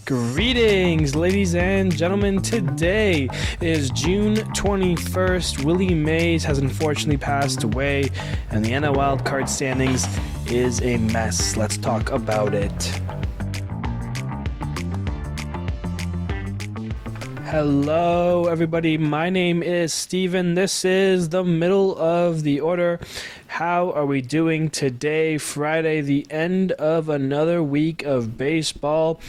Greetings, ladies and gentlemen. Today is June 21st. Willie Mays has unfortunately passed away, and the NL Wildcard standings is a mess. Let's talk about it. Hello, everybody. My name is Steven. This is the middle of the order. How are we doing today, Friday, the end of another week of baseball?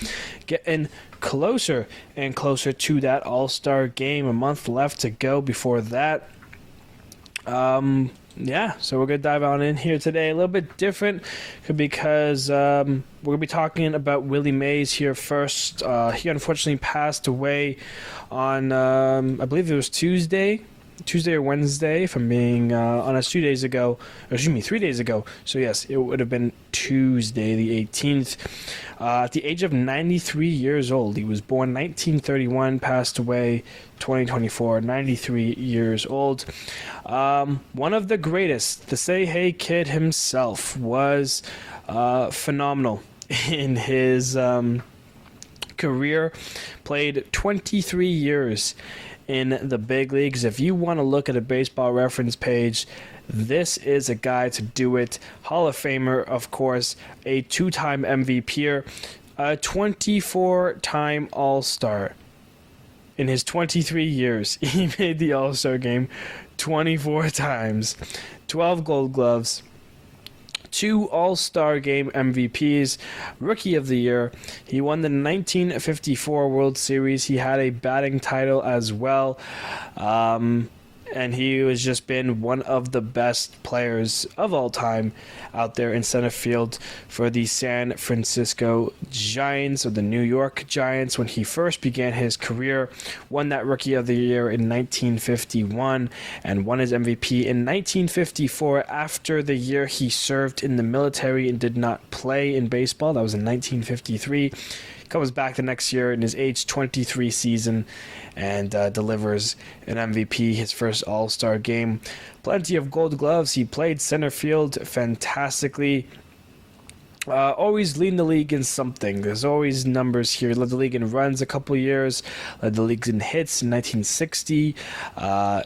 Getting closer and closer to that All-Star game. A month left to go before that. So we're going to dive on in here today. A little bit different because we're going to be talking about Willie Mays here first. He unfortunately passed away on, I believe it was Tuesday or Wednesday, if I'm being honest, 3 days ago. So yes, it would have been Tuesday the 18th. At the age of 93 years old. He was born 1931, passed away 2024, 93 years old. One of the greatest, the Say Hey Kid himself, was phenomenal in his career. Played 23 years in the big leagues. If you want to look at a baseball reference page, this is a guy to do it. Hall of Famer, of course, a two-time MVP, a 24-time All-Star. In his 23 years, he made the All-Star game 24 times, 12 Gold Gloves, 2 All-Star Game MVPs, Rookie of the Year. He won the 1954 World Series. He had a batting title as well. And he has just been one of the best players of all time out there in center field for the San Francisco Giants, or the New York Giants, when he first began his career. Won that Rookie of the Year in 1951 and won his MVP in 1954 after the year he served in the military and did not play in baseball. That was in 1953. Comes back the next year in his age 23 season and delivers an MVP, his first All-Star game. Plenty of Gold Gloves. He played center field fantastically. Always leading the league in something. There's always numbers here. Led the league in runs a couple years. Led the league in hits in 1960.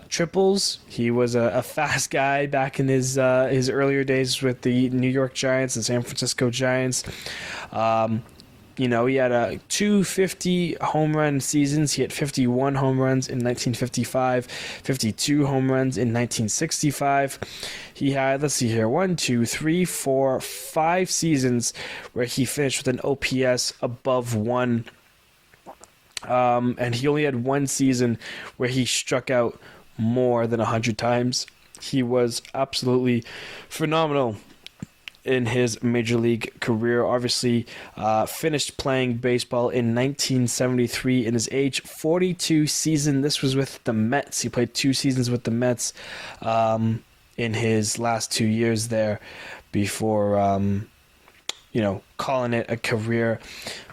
Triples. He was a fast guy back in his earlier days with the New York Giants and San Francisco Giants. He had 250 home run seasons. He had 51 home runs in 1955, 52 home runs in 1965. He had, 5 seasons where he finished with an OPS above 1. And he only had 1 season where he struck out more than 100 times. He was absolutely phenomenal in his major league career. Obviously finished playing baseball in 1973 in his age 42 season. This was with the Mets. He played 2 seasons with the Mets in his last 2 years there before calling it a career.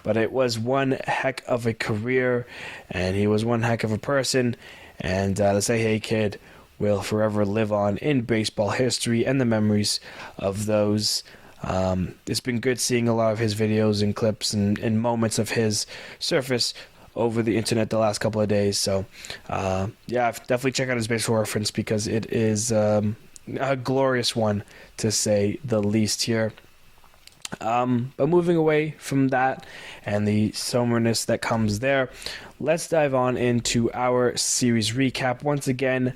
But it was one heck of a career, and he was one heck of a person. And the Say Hey Kid will forever live on in baseball history and the memories of those. It's been good seeing a lot of his videos and clips and moments of his surface over the internet the last couple of days. So, definitely check out his baseball reference because it is a glorious one, to say the least here. But moving away from that and the somberness that comes there, let's dive on into our series recap. Once again,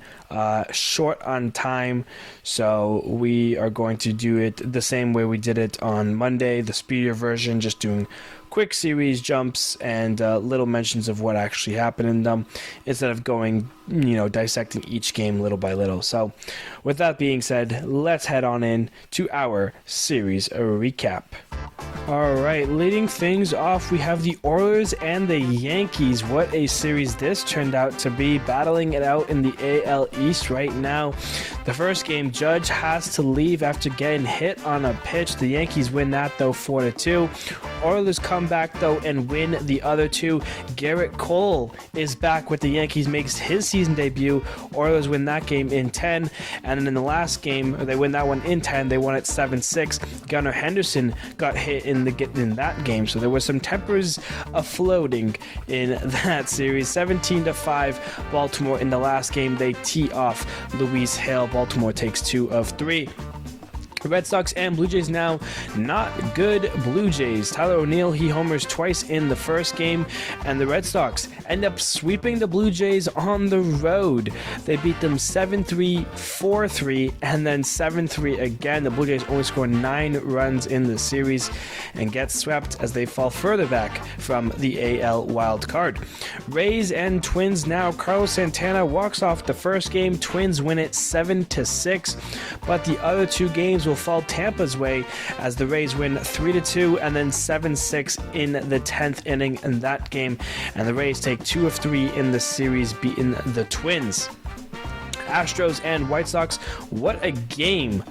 short on time, so we are going to do it the same way we did it on Monday, the speedier version, just doing quick series jumps and little mentions of what actually happened in them, instead of going, dissecting each game little by little. So with that being said, let's head on in to our series recap. All right, leading things off, we have the Orioles and the Yankees. What a series this turned out to be, battling it out in the AL East right now. The first game, Judge has to leave after getting hit on a pitch. The Yankees win that, though, 4-2. Orioles come come back though and win the other two. Garrett Cole is back with the Yankees, makes his season debut. Orioles win that game in 10, and then in the last game, they win that one in 10. They won it 7-6. Gunnar Henderson got hit in that game, so there was some tempers afloating in that series. 17-5, Baltimore in the last game. They tee off Luis Hale. Baltimore takes 2 of 3. The Red Sox and Blue Jays now. Not good Blue Jays. Tyler O'Neill, he homers twice in the first game, and the Red Sox end up sweeping the Blue Jays on the road. They beat them 7-3, 4-3, and then 7-3 again. The Blue Jays only score 9 runs in the series and get swept as they fall further back from the AL Wildcard. Rays and Twins now. Carlos Santana walks off the first game. Twins win it 7-6, but the other two games will fall Tampa's way as the Rays win 3-2 and then 7-6 in the 10th inning in that game, and the Rays take 2 of 3 in the series, beating the Twins. Astros and White Sox, what a game.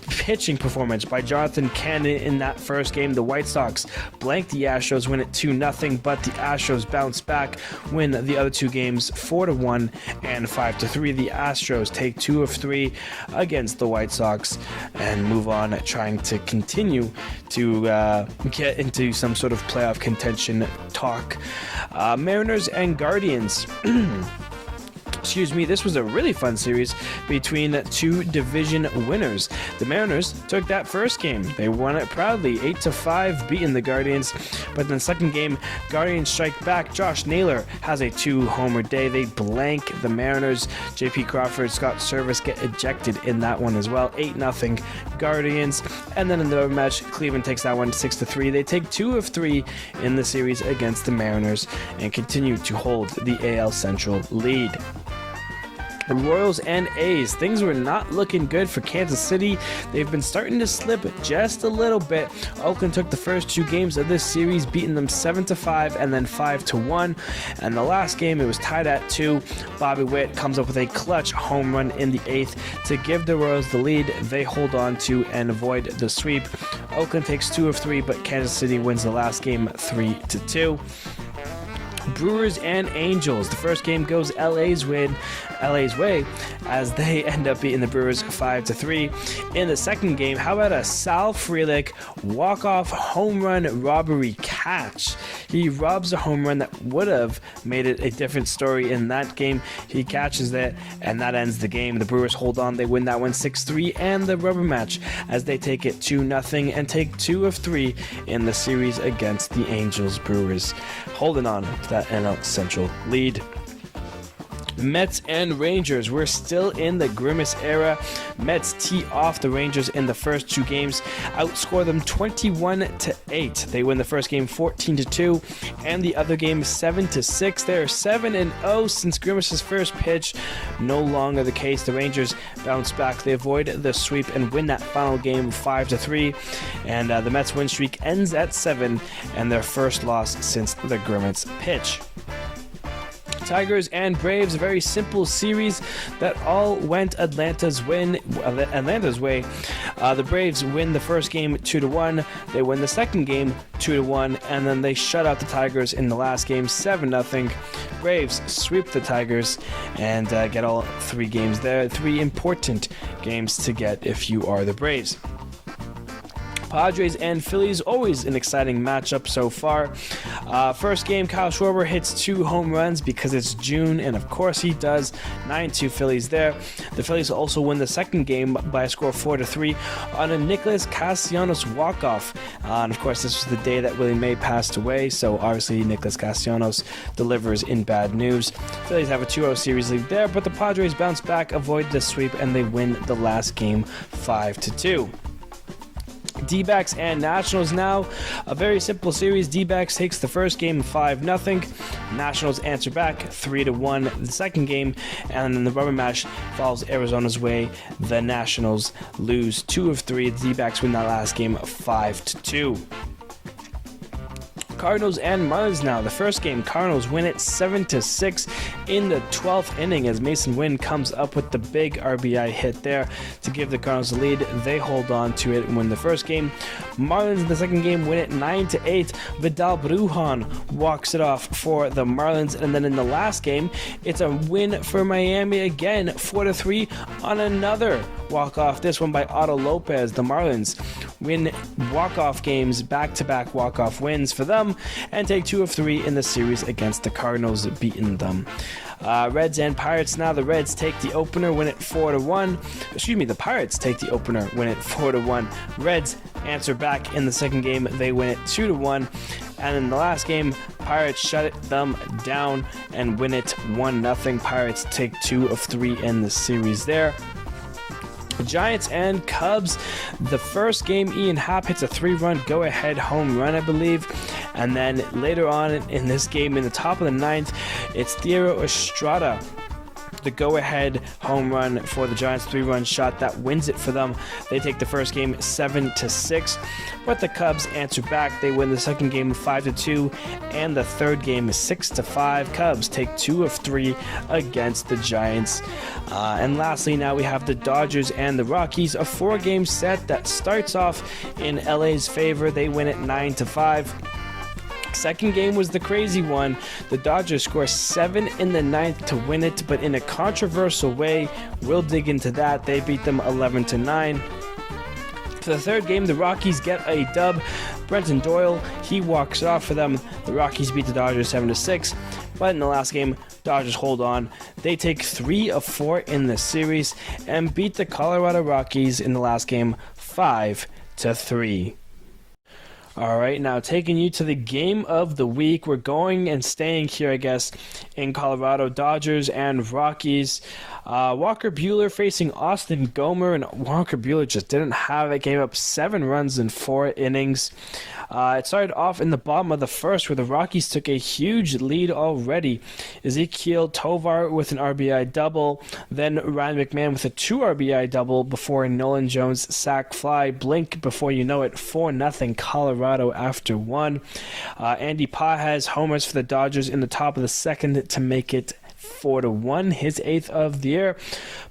Pitching performance by Jonathan Cannon in that first game. The White Sox blanked the Astros, win it 2-0, but the Astros bounce back, win the other two games 4-1 and 5-3. The Astros take 2 of 3 against the White Sox and move on, trying to continue to get into some sort of playoff contention talk. Mariners and Guardians. This was a really fun series between two division winners. The Mariners took that first game. They won it proudly, 8-5, beating the Guardians. But then second game, Guardians strike back. Josh Naylor has a 2-homer day. They blank the Mariners. JP Crawford, Scott Service get ejected in that one as well. 8-0 Guardians. And then in the other match, Cleveland takes that one 6-3. They take 2 of 3 in the series against the Mariners and continue to hold the AL Central lead. The Royals and A's. Things were not looking good for Kansas City. They've been starting to slip just a little bit. Oakland took the first 2 games of this series, beating them 7-5 and then 5-1. And the last game, it was tied at 2. Bobby Witt comes up with a clutch home run in the 8th to give the Royals the lead. They hold on to and avoid the sweep. Oakland takes 2 of 3, but Kansas City wins the last game 3-2. Brewers and Angels. The first game goes LA's way as they end up beating the Brewers 5-3. In the second game, how about a Sal Frelick walk-off home run robbery catch? He robs a home run that would have made it a different story in that game. He catches it, and that ends the game. The Brewers hold on. They win that one 6-3, and the rubber match as they take it 2-0 and take 2 of 3 in the series against the Angels. Brewers holding on to that NL Central lead. Mets and Rangers. We're still in the Grimace era. Mets tee off the Rangers in the first 2 games, outscore them 21-8. They win the first game 14-2 and the other game 7-6. They're 7-0 since Grimace's first pitch. No longer the case. The Rangers bounce back. They avoid the sweep and win that final game 5-3. And the Mets win streak ends at 7 and their first loss since the Grimace pitch. Tigers and Braves, a very simple series that all went Atlanta's way. The Braves win the first game 2-1. They win the second game 2-1, and then they shut out the Tigers in the last game 7-0. Braves sweep the Tigers and get all 3 games there. 3 important games to get if you are the Braves. Padres and Phillies, always an exciting matchup so far. First game, Kyle Schwarber hits 2 home runs because it's June, and of course he does. 9-2 Phillies there. The Phillies also win the second game by a score 4-3 on a Nicholas Castellanos walk-off. And of course, this was the day that Willie Mays passed away, so obviously Nicholas Castellanos delivers in bad news. Phillies have a 2-0 series lead there, but the Padres bounce back, avoid the sweep, and they win the last game 5-2. D-backs and Nationals now. A very simple series. D-backs takes the first game 5-0. Nationals answer back 3-1 the second game, and then the rubber match falls Arizona's way. The Nationals lose 2 of 3. The D-backs win that last game 5-2. Cardinals and Marlins now. The first game, Cardinals win it 7-6 in the 12th inning as Mason Wynn comes up with the big RBI hit there to give the Cardinals the lead. They hold on to it and win the first game. Marlins in the second game win it 9-8. Vidal Brujan walks it off for the Marlins, and then in the last game, it's a win for Miami again, 4-3 on another walk-off, this one by Otto Lopez. The Marlins win walk-off games, back-to-back walk-off wins for them, and take 2 of 3 in the series against the Cardinals, beating them. Reds and Pirates now. The Reds take the opener, win it 4-1. The Pirates take the opener, win it 4-1. Reds answer back in the second game. They win it 2-1. And in the last game, Pirates shut them down and win it 1-0. Pirates take 2 of 3 in the series there. Giants and Cubs. The first game, Ian Happ hits a 3-run go-ahead home run, I believe. And then later on in this game, in the top of the 9th, it's Thairo Estrada, the go-ahead home run for the Giants, 3-run shot that wins it for them. They take the first game 7-6, but the Cubs answer back. They win the second game 5-2, and the third game 6-5. Cubs take 2 of 3 against the Giants. And lastly, now we have the Dodgers and the Rockies, a 4-game set that starts off in LA's favor. They win it 9-5. Second game was the crazy one. The Dodgers score 7 in the 9th to win it, but in a controversial way. We'll dig into that. They beat them 11-9. For the third game, the Rockies get a dub. Brenton Doyle, he walks it off for them. The Rockies beat the Dodgers 7-6. But in the last game, Dodgers hold on. They take 3 of 4 in the series and beat the Colorado Rockies in the last game 5-3. All right, now taking you to the game of the week. We're going and staying here, I guess, in Colorado. Dodgers and Rockies. Walker Buehler facing Austin Gomer, and Walker Buehler just didn't have it. Gave up 7 runs in 4 innings. It started off in the bottom of the first where the Rockies took a huge lead already. Ezequiel Tovar with an RBI double, then Ryan McMahon with a 2 RBI double before Nolan Jones sac fly. Blink before you know it, 4-0 Colorado after 1. Andy Pages homers for the Dodgers in the top of the second to make it 4-1, his 8th of the year.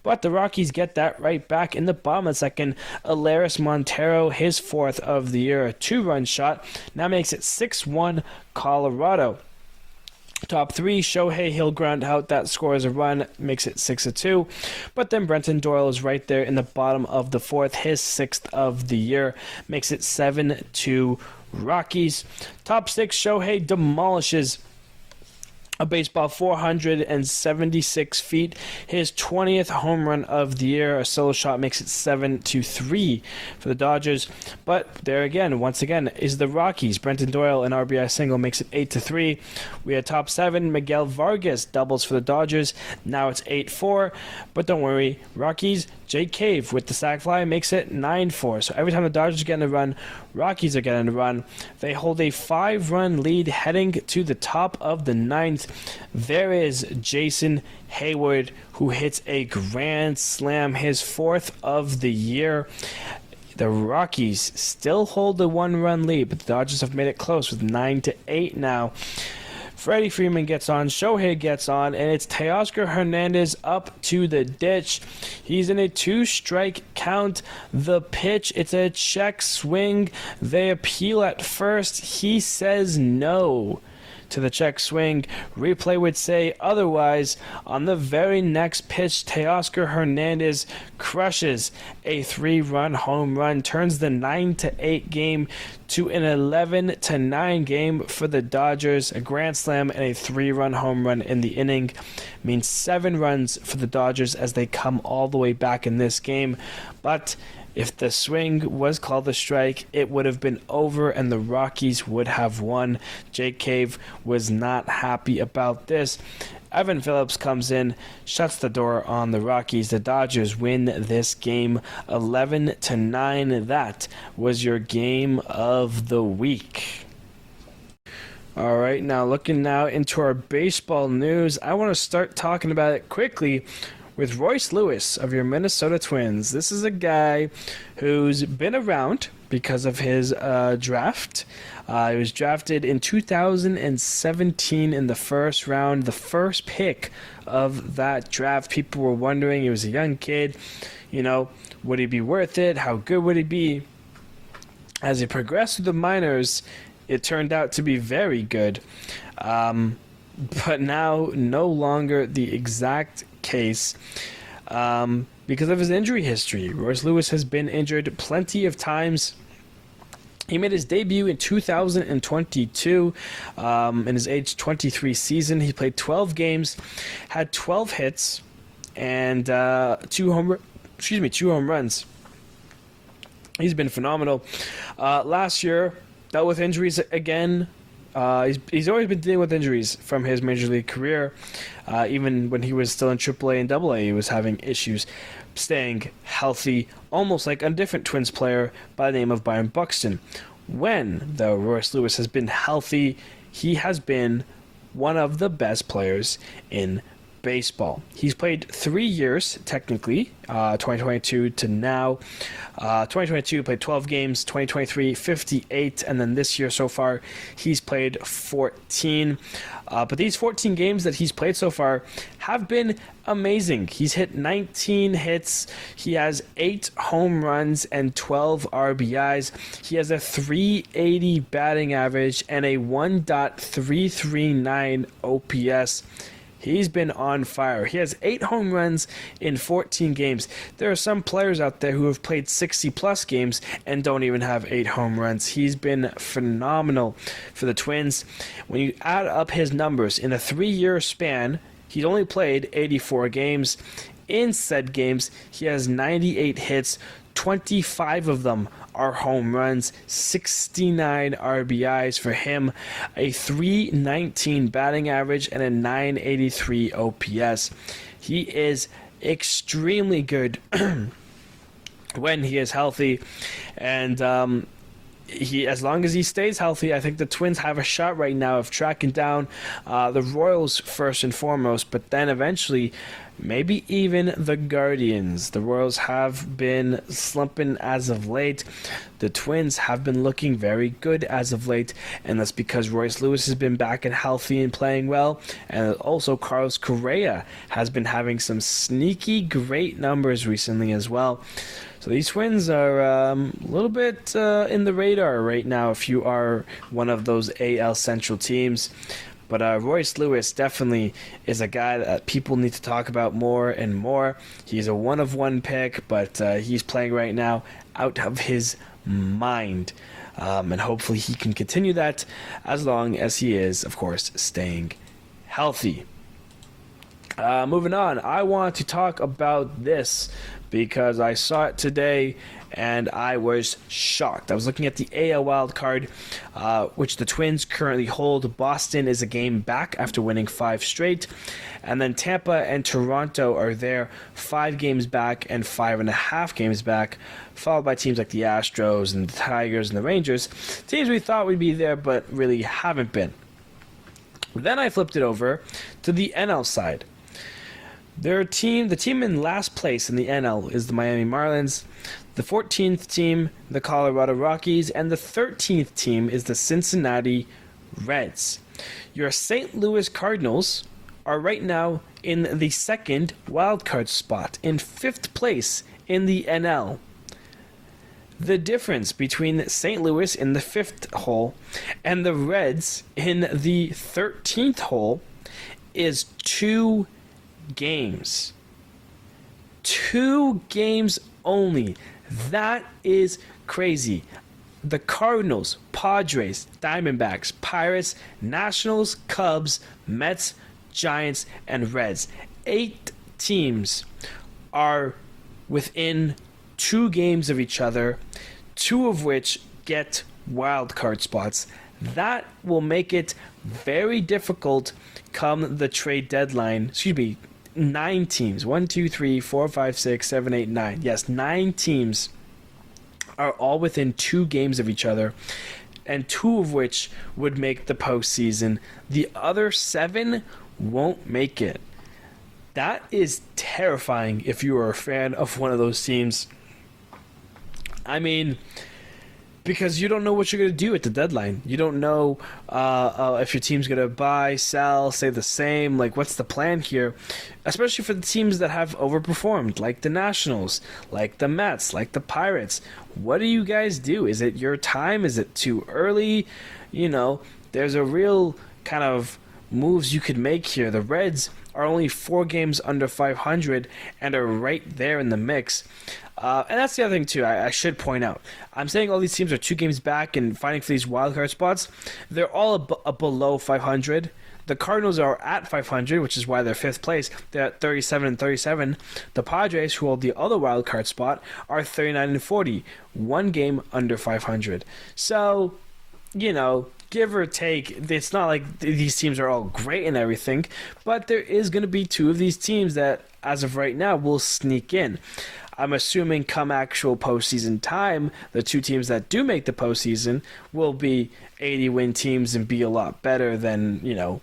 But the Rockies get that right back in the bottom of the second. Eleris Montero, his 4th of the year, a 2-run shot, now makes it 6-1 Colorado. Top 3, Shohei Hill ground out, that scores a run, makes it 6-2. But then Brenton Doyle is right there in the bottom of the 4th, his 6th of the year, makes it 7-2 Rockies. Top 6, Shohei demolishes a baseball 476 feet, his 20th home run of the year. A solo shot makes it 7-3 for the Dodgers. But there again, once again, is the Rockies. Brenton Doyle, an RBI single, makes it 8-3. We had top 7, Miguel Vargas doubles for the Dodgers. Now it's 8-4. But don't worry, Rockies, Jake Cave with the sac fly makes it 9-4. So every time the Dodgers are getting a run, Rockies are getting a run. They hold a 5-run lead heading to the top of the 9th. There is Jason Hayward, who hits a grand slam, his 4th of the year. The Rockies still hold the 1-run lead, but the Dodgers have made it close with 9-8 now. Freddie Freeman gets on, Shohei gets on, and it's Teoscar Hernandez up to the ditch. He's in a 2-strike count. The pitch, it's a check swing. They appeal at first. He says no to the check swing. Replay would say otherwise. On the very next pitch, Teoscar Hernandez crushes a 3-run home run, turns the 9-8 game to an 11-9 game for the Dodgers. A grand slam and a 3-run home run in the inning means 7 runs for the Dodgers as they come all the way back in this game. But if the swing was called a strike, it would have been over and the Rockies would have won. Jake Cave was not happy about this. Evan Phillips comes in, shuts the door on the Rockies. The Dodgers win this game 11-9. That was your game of the week. All right, now looking now into our baseball news, I want to start talking about it quickly with Royce Lewis of your Minnesota Twins. This is a guy who's been around because of his draft. He was drafted in 2017 in the first round, the first pick of that draft. People were wondering, he was a young kid, would he be worth it? How good would he be? As he progressed through the minors, it turned out to be very good. But now no longer the exact case because of his injury history. Royce Lewis has been injured plenty of times. He made his debut in 2022 in his age 23 season. He played 12 games, had 12 hits, and two home runs. He's been phenomenal. Last year, dealt with injuries again. He's always been dealing with injuries from his major league career. Even when he was still in AAA and AA, he was having issues staying healthy, almost like a different Twins player by the name of Byron Buxton. When, though, Royce Lewis has been healthy, he has been one of the best players in baseball. He's played 3 years, technically, 2022 to now. 2022 played 12 games, 2023 58, and then this year so far he's played 14. But these 14 games that he's played so far have been amazing. He's hit 19 hits. He has 8 home runs and 12 RBIs. He has a .380 batting average and a 1.339 OPS. He's been on fire. He has 8 home runs in 14 games. There are some players out there who have played 60-plus games and don't even have 8 home runs. He's been phenomenal for the Twins. When you add up his numbers in a 3-year span, he's only played 84 games. In said games, he has 98 hits. 25 of them are home runs, 69 RBIs for him, a .319 batting average, and a .983 OPS. He is extremely good when he is healthy, and as long as he stays healthy, I think the Twins have a shot right now of tracking down the Royals first and foremost, but then eventually maybe even the Guardians. The Royals have been slumping as of late. The Twins have been looking very good as of late, and that's because Royce Lewis has been back and healthy and playing well, and also Carlos Correa has been having some sneaky great numbers recently as well. So these Twins are a little bit in the radar right now if you are one of those AL Central teams. But Royce Lewis definitely is a guy that people need to talk about more and more. He's a one-of-one pick, but he's playing right now out of his mind. And hopefully he can continue that as long as he is, of course, staying healthy. Moving on, I want to talk about this because I saw it today and I was shocked. I was looking at the AL Wildcard, which the Twins currently hold. Boston is a game back after winning 5 straight. And then Tampa and Toronto are there 5 games back and 5.5 games back, followed by teams like the Astros and the Tigers and the Rangers. Teams we thought would be there but really haven't been. Then I flipped it over to the NL side. The team in last place in the NL is the Miami Marlins. The 14th team, the Colorado Rockies, and the 13th team is the Cincinnati Reds. Your St. Louis Cardinals are right now in the second wildcard spot, in 5th place in the NL. The difference between St. Louis in the 5th hole and the Reds in the 13th hole is 2 games. 2 games only. That is crazy. The Cardinals, Padres, Diamondbacks, Pirates, Nationals, Cubs, Mets, Giants, and Reds. 8 teams are within 2 games of each other, 2 of which get wild card spots. That will make it very difficult come the trade deadline. 9 teams. 1, 2, 3, 4, 5, 6, 7, 8, 9. Yes, 9 teams are all within 2 games of each other, and 2 of which would make the postseason. The other 7 won't make it. That is terrifying if you are a fan of one of those teams. I mean, because you don't know what you're going to do at the deadline. You don't know if your team's going to buy, sell, stay the same. Like, what's the plan here? Especially for the teams that have overperformed, like the Nationals, like the Mets, like the Pirates. What do you guys do? Is it your time? Is it too early? You know, there's a real kind of moves you could make here. The Reds are only 4 games under 500 and are right there in the mix. And that's the other thing, too, I should point out. I'm saying all these teams are 2 games back and fighting for these wildcard spots. They're all below 500. The Cardinals are at 500, which is why they're 5th place. They're at 37 and 37. The Padres, who hold the other wildcard spot, are 39 and 40. 1 game under 500. So, you know, give or take, it's not like these teams are all great and everything, but there is going to be 2 of these teams that, as of right now, will sneak in. I'm assuming come actual postseason time, the 2 teams that do make the postseason will be 80-win teams and be a lot better than, you know,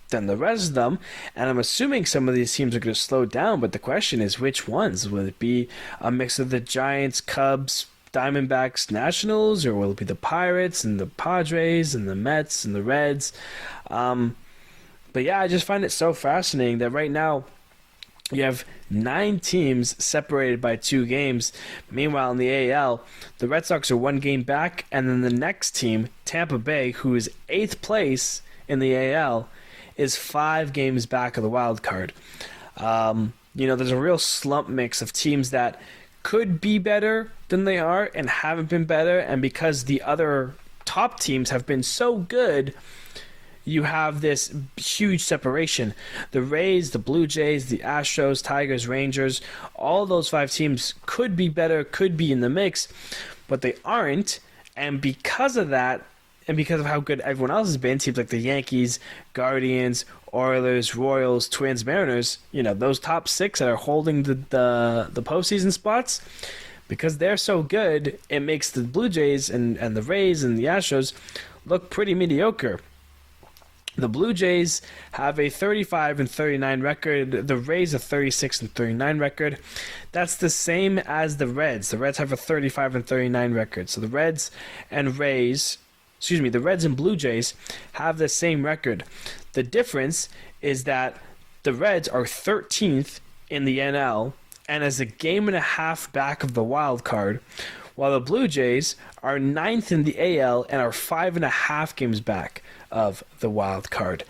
than the rest of them. And I'm assuming some of these teams are going to slow down, but the question is which ones? Will it be a mix of the Giants, Cubs, Diamondbacks, Nationals, or will it be the Pirates and the Padres and the Mets and the Reds? But yeah, I just find it so fascinating that right now you have 9 teams separated by 2 games. Meanwhile, in the AL, the Red Sox are 1 game back, and then the next team, Tampa Bay, who is 8th place in the AL, is 5 games back of the wild card. You know, there's a real slump mix of teams that could be better than they are and haven't been better, and because the other top teams have been so good, you have this huge separation. The Rays, the Blue Jays, the Astros, Tigers, Rangers, all those 5 teams could be better, could be in the mix, but they aren't. And because of that, and because of how good everyone else has been, teams like the Yankees, Guardians, Oilers, Royals, Twins, Mariners, you know, those top 6 that are holding the postseason spots, because they're so good, it makes the Blue Jays and the Rays and the Astros look pretty mediocre. The Blue Jays have a 35 and 39 record. The Rays a 36 and 39 record. That's the same as the Reds. The Reds have a 35 and 39 record. So the Reds and Blue Jays have the same record. The difference is that the Reds are 13th in the NL and is a game and a half back of the wild card, while the Blue Jays are 9th in the AL and are 5.5 games back of the wild card.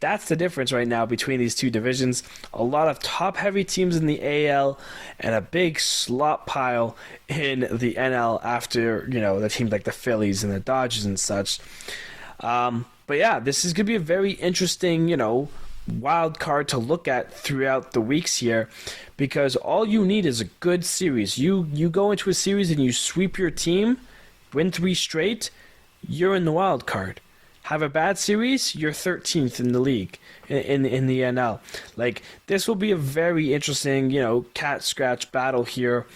That's the difference right now between these 2 divisions. A lot of top-heavy teams in the AL and a big slop pile in the NL after, you know, the teams like the Phillies and the Dodgers and such. But yeah, this is going to be a very interesting, you know, wild card to look at throughout the weeks here, because all you need is a good series. You go into a series and you sweep your team, win 3 straight, you're in the wild card. Have a bad series, you're 13th in the league, in the NL. Like, this will be a very interesting, you know, cat scratch battle here.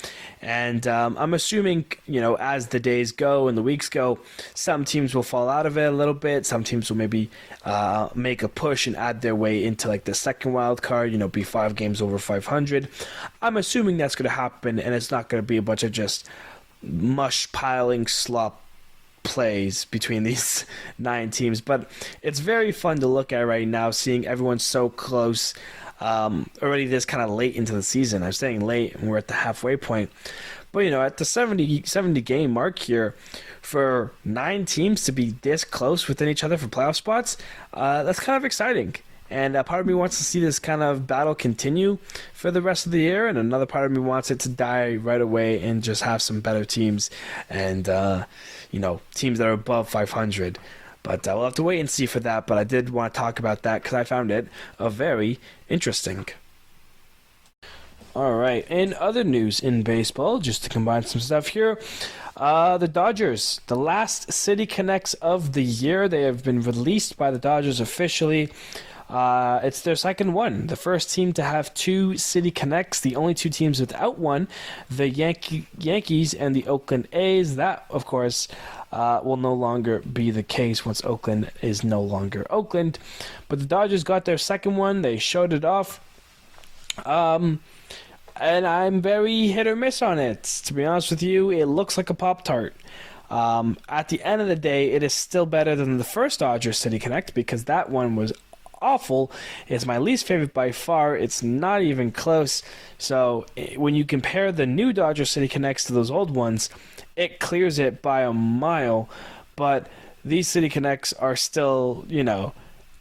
And I'm assuming, you know, as the days go and the weeks go, some teams will fall out of it a little bit. Some teams will maybe make a push and add their way into like the second wild card, you know, be 5 games over 500. I'm assuming that's going to happen, and it's not going to be a bunch of just mush piling slop plays between these 9 teams, but it's very fun to look at right now, seeing everyone so close already this kind of late into the season. I'm saying late, and we're at the halfway point, but you know, at the 70 game mark here, for 9 teams to be this close within each other for playoff spots, that's kind of exciting. And part of me wants to see this kind of battle continue for the rest of the year, and another part of me wants it to die right away and just have some better teams and, you know, teams that are above 500. But we'll have to wait and see for that. But I did want to talk about that because I found it very interesting. All right. In other news in baseball, just to combine some stuff here, the Dodgers, the last City Connects of the year, they have been released by the Dodgers officially. It's their second one. The first team to have 2 City Connects, the only 2 teams without one, the Yankees and the Oakland A's. That, of course, will no longer be the case once Oakland is no longer Oakland. But the Dodgers got their second one. They showed it off. And I'm very hit or miss on it. To be honest with you, it looks like a Pop-Tart. At the end of the day, it is still better than the first Dodger City Connect because that one was awful. It's my least favorite by far. It's not even close. So when you compare the new Dodger City Connects to those old ones, it clears it by a mile. But these City Connects are still,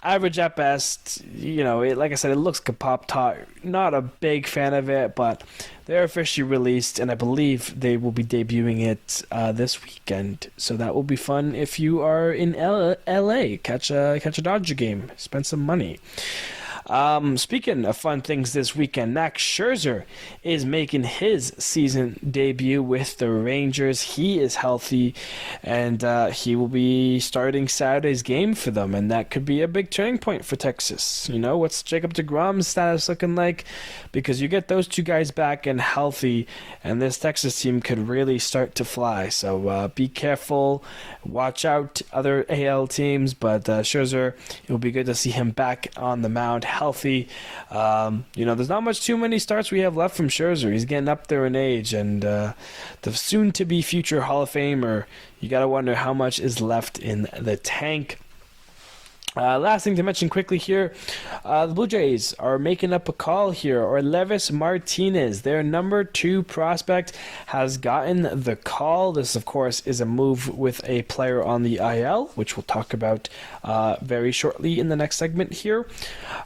average at best. Like I said, it looks like a Pop-Tart. Not a big fan of it, but they're officially released, and I believe they will be debuting it this weekend. So that will be fun if you are in LA. Catch a Dodger game. Spend some money. Speaking of fun things this weekend, Max Scherzer is making his season debut with the Rangers. He is healthy, and he will be starting Saturday's game for them, and that could be a big turning point for Texas. What's Jacob deGrom's status looking like? Because you get those two guys back and healthy, and this Texas team could really start to fly. So be careful, watch out other AL teams, but Scherzer, it will be good to see him back on the mound, healthy. There's not too many starts we have left from Scherzer. He's getting up there in age, and the soon-to-be future Hall of Famer, you got to wonder how much is left in the tank. Last thing to mention quickly here, the Blue Jays are making up a call here. Orlevis Martinez, their number 2 prospect, has gotten the call. This, of course, is a move with a player on the IL, which we'll talk about very shortly in the next segment here.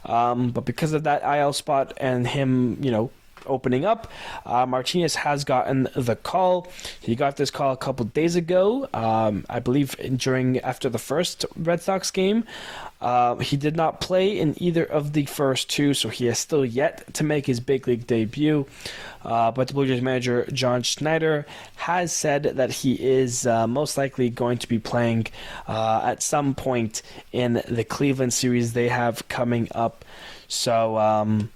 But because of that IL spot and him, opening up, Martinez has gotten the call. He got this call a couple days ago, I believe after the first Red Sox game. He did not play in either of the first 2, so he has still yet to make his big league debut. But the Blue Jays manager, John Schneider, has said that he is most likely going to be playing at some point in the Cleveland series they have coming up. So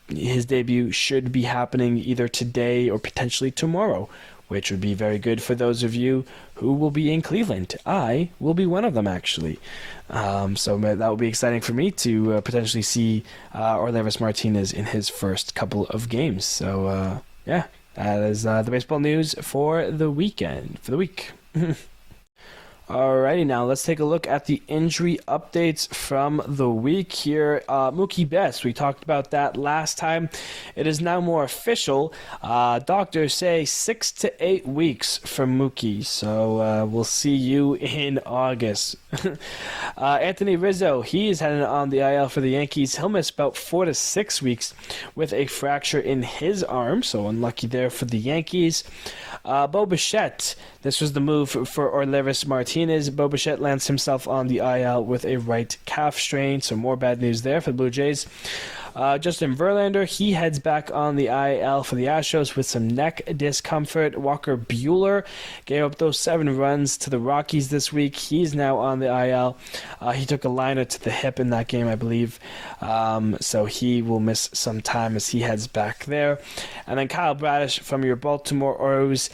his debut should be happening either today or potentially tomorrow, which would be very good for those of you who will be in Cleveland. I will be one of them, actually. So that will be exciting for me to potentially see Orlevis Martinez in his first couple of games. So, that is the baseball news for the week. Alrighty, now let's take a look at the injury updates from the week here. Mookie Betts, we talked about that last time. It is now more official. Doctors say 6 to 8 weeks for Mookie, so we'll see you in August. Anthony Rizzo, he is heading on the IL for the Yankees. He'll miss about 4 to 6 weeks with a fracture in his arm, so unlucky there for the Yankees. Bo Bichette, this was the move for Orlevis Martinez. Bo Bichette lands himself on the IL with a right calf strain, so more bad news there for the Blue Jays. Justin Verlander, he heads back on the IL for the Astros with some neck discomfort. Walker Buehler gave up those 7 runs to the Rockies this week. He's now on the IL. He took a liner to the hip in that game, I believe. So he will miss some time as he heads back there. And then Kyle Bradish from your Baltimore Orioles,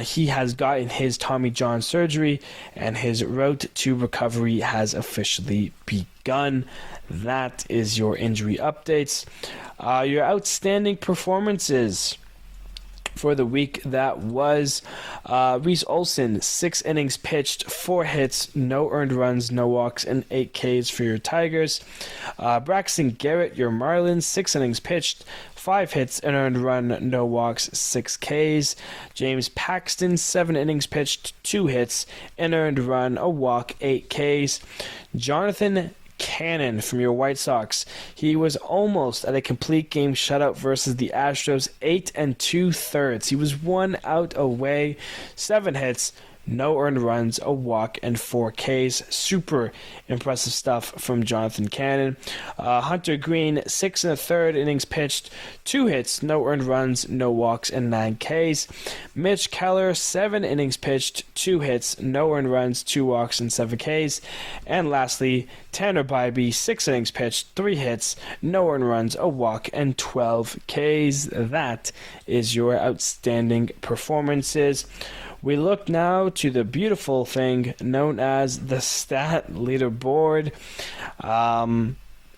he has gotten his Tommy John surgery, and his road to recovery has officially begun. That is your injury updates. Your outstanding performances for the week that was Reese Olson, 6 innings pitched, 4 hits, no earned runs, no walks, and 8 Ks for your Tigers. Braxton Garrett, your Marlins, 6 innings pitched, 5 hits, an earned run, no walks, 6 Ks. James Paxton, 7 innings pitched, 2 hits, an earned run, a walk, 8 Ks. Jonathan Cannon from your White Sox, he was almost at a complete game shutout versus the Astros, 8 2/3. He was 1 out away, 7 hits, no earned runs, a walk, and 4 Ks. Super impressive stuff from Jonathan Cannon. Hunter Green, 6 1/3 innings pitched, 2 hits, no earned runs, no walks, and 9 Ks. Mitch Keller, 7 innings pitched, 2 hits, no earned runs, 2 walks, and 7 Ks. And lastly, Tanner Bybee, 6 innings pitched, 3 hits, no earned runs, a walk, and 12 Ks. That is your outstanding performances. We look now to the beautiful thing known as the stat leaderboard. And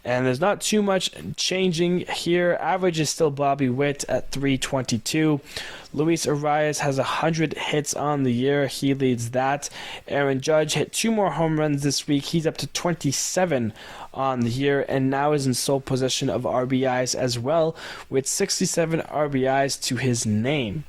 And there's not too much changing here. Average is still Bobby Witt at 322. Luis Arias has 100 hits on the year. He leads that. Aaron Judge hit 2 more home runs this week. He's up to 27 on the year and now is in sole possession of RBIs as well with 67 RBIs to his name.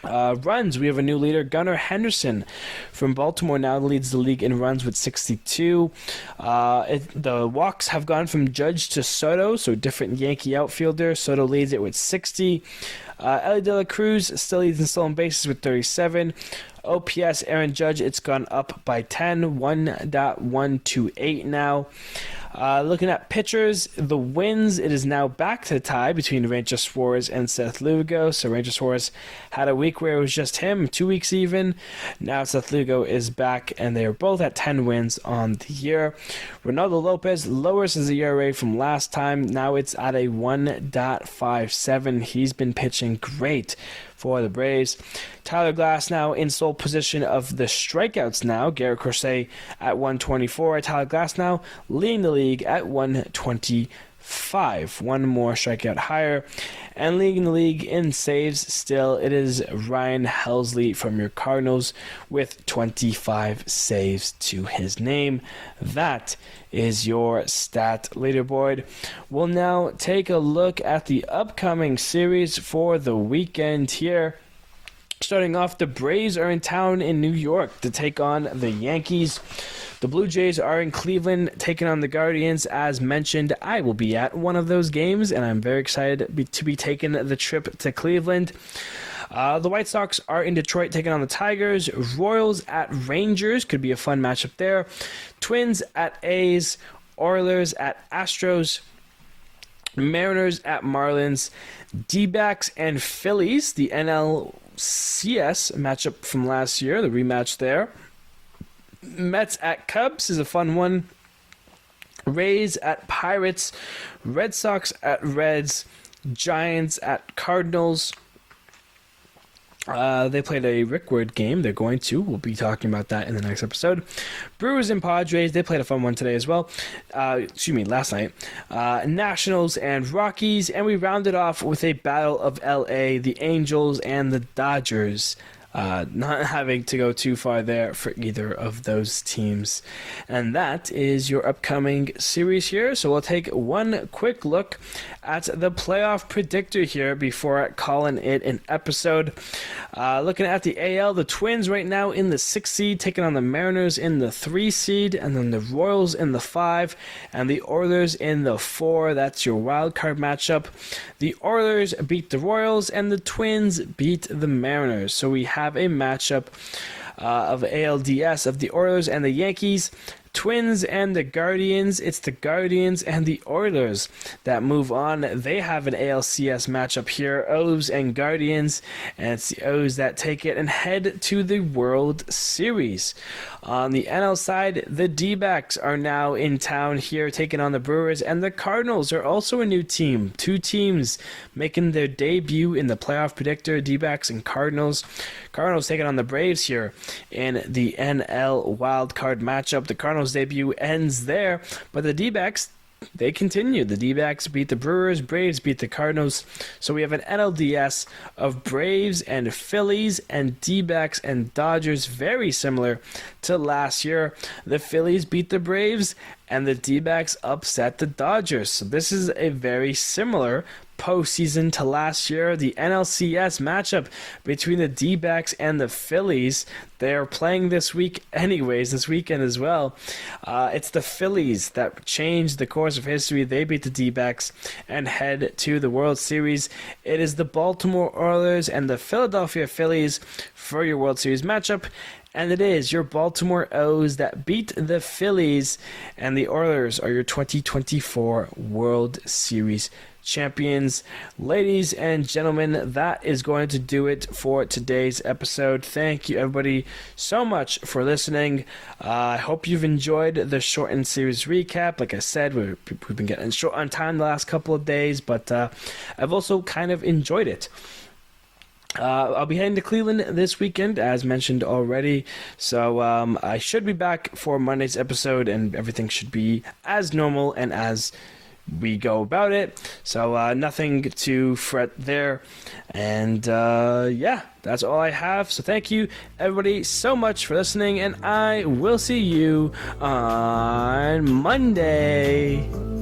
Runs, we have a new leader. Gunnar Henderson from Baltimore now leads the league in runs with 62. The walks have gone from Judge to Soto, so different Yankee outfielder. Soto leads it with 60. Ellie De La Cruz still leads in stolen bases with 37. OPS, Aaron Judge, it's gone up by 10, 1.128 now. Looking at pitchers, the wins, it is now back to the tie between Ranger Suarez and Seth Lugo. So Ranger Suarez had a week where it was just him, 2 weeks even. Now Seth Lugo is back, and they are both at 10 wins on the year. Ronaldo Lopez lowers his ERA from last time. Now it's at a 1.57. He's been pitching great for the Braves. Tyler Glass now in sole position of the strikeouts now. Garrett Crochet at 124. Tyler Glass now leading the league at 125. One more strikeout higher. And leading the league in saves still, it is Ryan Helsley from your Cardinals with 25 saves to his name. That is your stat leaderboard. We'll now take a look at the upcoming series for the weekend here. Starting off, the Braves are in town in New York to take on the Yankees. The Blue Jays are in Cleveland taking on the Guardians. As mentioned, I will be at one of those games, and I'm very excited to be taking the trip to Cleveland. The White Sox are in Detroit taking on the Tigers. Royals at Rangers could be a fun matchup there. Twins at A's. Oilers at Astros. Mariners at Marlins. D-backs and Phillies, the NLCS matchup from last year, the rematch there. Mets at Cubs is a fun one. Rays at Pirates. Red Sox at Reds. Giants at Cardinals. They played a Rickwood game. We'll be talking about that in the next episode. Brewers and Padres, they played a fun one today as well. Last night. Nationals and Rockies, and we rounded off with a battle of LA, the Angels and the Dodgers. Not having to go too far there for either of those teams. And that is your upcoming series here. So we'll take one quick look at the playoff predictor here before calling it an episode. Looking at the AL, the Twins right now in the 6th seed, taking on the Mariners in the 3 seed, and then the Royals in the 5, and the Oilers in the 4. That's your wild card matchup. The Oilers beat the Royals, and the Twins beat the Mariners. So we have a matchup of ALDS of the Oilers and the Yankees. Twins and the Guardians. It's the Guardians and the Oilers that move on. They have an ALCS matchup here, O's and Guardians, and it's the O's that take it and head to the World Series. On the NL side, the D-backs are now in town here taking on the Brewers, and the Cardinals are also a new team. 2 teams making their debut in the playoff predictor, D-backs and Cardinals. Cardinals taking on the Braves here in the NL Wildcard matchup. The Cardinals debut ends there, but the D-backs, they continue. The D-backs beat the Brewers, Braves beat the Cardinals. So we have an NLDS of Braves and Phillies and D-backs and Dodgers, very similar to last year. The Phillies beat the Braves and the D-backs upset the Dodgers. So this is a very similar postseason to last year. The NLCS matchup between the D-backs and the Phillies. They are playing this weekend as well. It's the Phillies that changed the course of history. They beat the D-backs and head to the World Series. It is the Baltimore Oilers and the Philadelphia Phillies for your World Series matchup. And it is your Baltimore O's that beat the Phillies, and the Oilers are your 2024 World Series champions. Ladies and gentlemen, that is going to do it for today's episode. Thank you everybody so much for listening. I hope you've enjoyed the shortened series recap. Like I said, we've been getting short on time the last couple of days, but I've also kind of enjoyed it. I'll be heading to Cleveland this weekend, as mentioned already. So I should be back for Monday's episode, and everything should be as normal and as we go about it. So nothing to fret there. And yeah, that's all I have. So thank you, everybody, so much for listening, and I will see you on Monday.